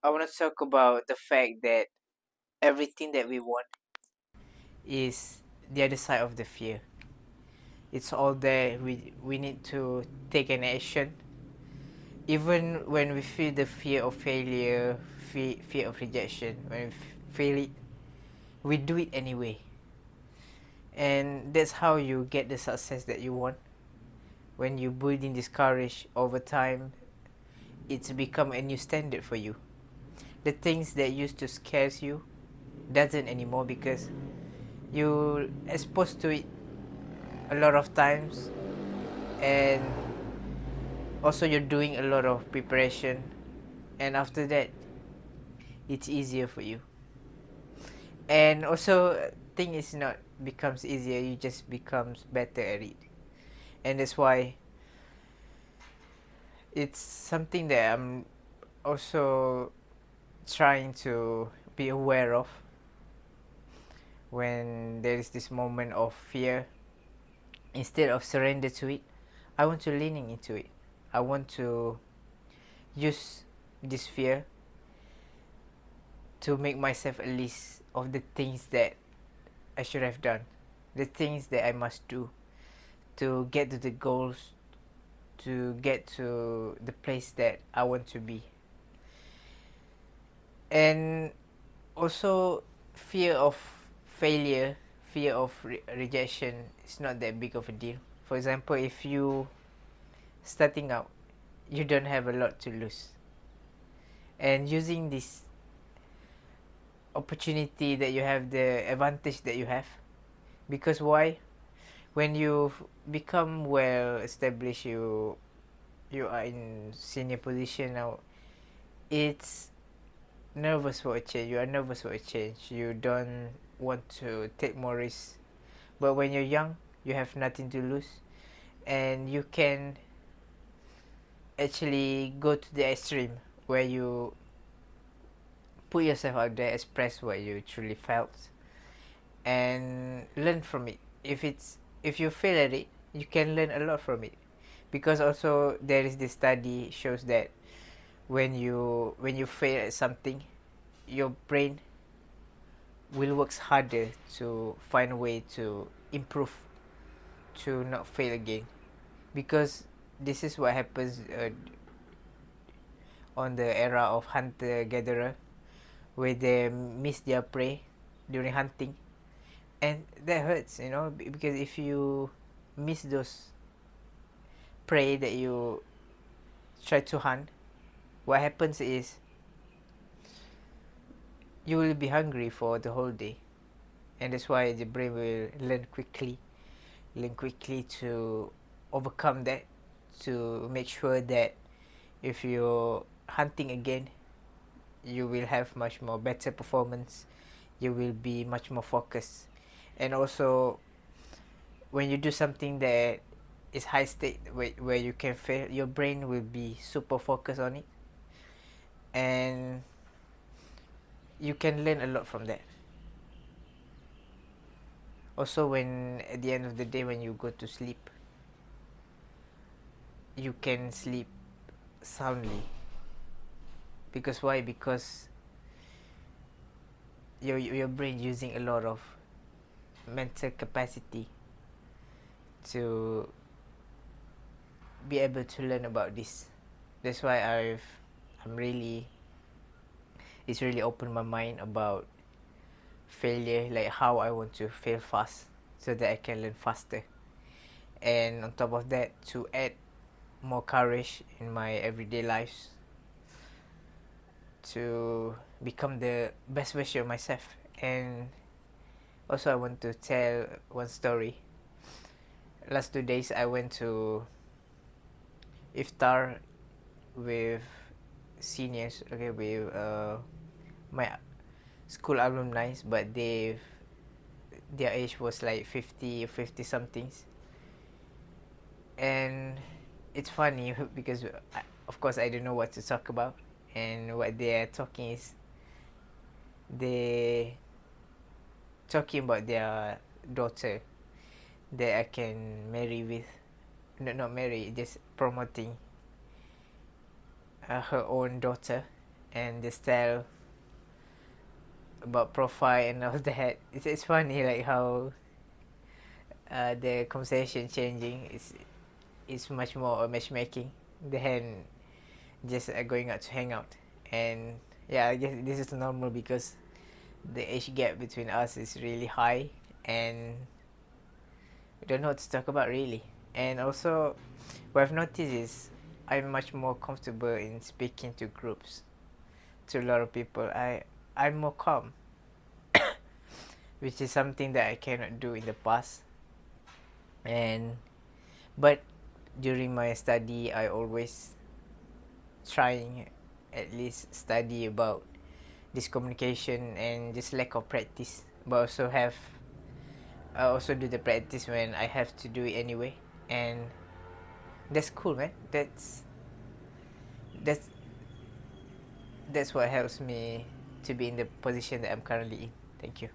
I want to talk about the fact that everything that we want is the other side of the fear. It's all there. We need to take an action. Even when we feel the fear of failure, fear of rejection, when we feel it, we do it anyway. And that's how you get the success that you want. When you build in this courage over time, it's become a new standard for you. The things that used to scare you doesn't anymore because you exposed to it a lot of times, and also you're doing a lot of preparation, and after that it's easier for you. And also thing is not becomes easier, you just becomes better at it. And that's why it's something that I'm also trying to be aware of. When there is this moment of fear, instead of surrender to it, I want to leaning into it. I want to use this fear to make myself a list of the things that I should have done, the things that I must do to get to the goals, to get to the place that I want to be. And also, fear of failure, fear of rejection is not that big of a deal. For example, if you starting out, you don't have a lot to lose, and using this opportunity that you have, the advantage that you have, because why, when you become well established, you are in senior position now, it's nervous for a change. You are nervous for a change. You don't want to take more risks. But when you're young, you have nothing to lose, and you can actually go to the extreme where you put yourself out there, express what you truly felt, and learn from it. If you fail at it, you can learn a lot from it, because also there is this study shows that when you fail at something, your brain will work harder to find a way to improve, to not fail again, because this is what happens on the era of hunter gatherer, where they miss their prey during hunting, and that hurts, because if you miss those prey that you try to hunt, what happens is you will be hungry for the whole day. And that's why the brain will learn quickly to overcome that, to make sure that if you're hunting again, you will have much more better performance, you will be much more focused. And also, when you do something that is high stake, where you can fail, your brain will be super focused on it, and you can learn a lot from that. Also, when at the end of the day, when you go to sleep, you can sleep soundly. Because why? Because your brain using a lot of mental capacity to be able to learn about this. That's why it's really opened my mind about failure, like how I want to fail fast so that I can learn faster. And on top of that, to add more courage in my everyday lives, to become the best version of myself. And also, I want to tell one story. Last 2 days, I went to iftar with seniors, okay, with my school alumni, but their age was like 50 somethings. And it's funny because of course I don't know what to talk about, and what they are talking is they talking about their daughter that I can marry with. No, not marry, just promoting her own daughter. and the style about profile and all that. It's funny like how the conversation changing is much more a matchmaking than just going out to hang out. And yeah, I guess this is normal because the age gap between us is really high, and we don't know what to talk about really. And also, what I've noticed is I'm much more comfortable in speaking to groups, to a lot of people. I'm more calm, which is something that I cannot do in the past. And but during my study, I always trying at least study about this communication and just lack of practice. But I also do the practice when I have to do it anyway, and that's cool, man. That's that's what helps me to be in the position that I'm currently in. Thank you.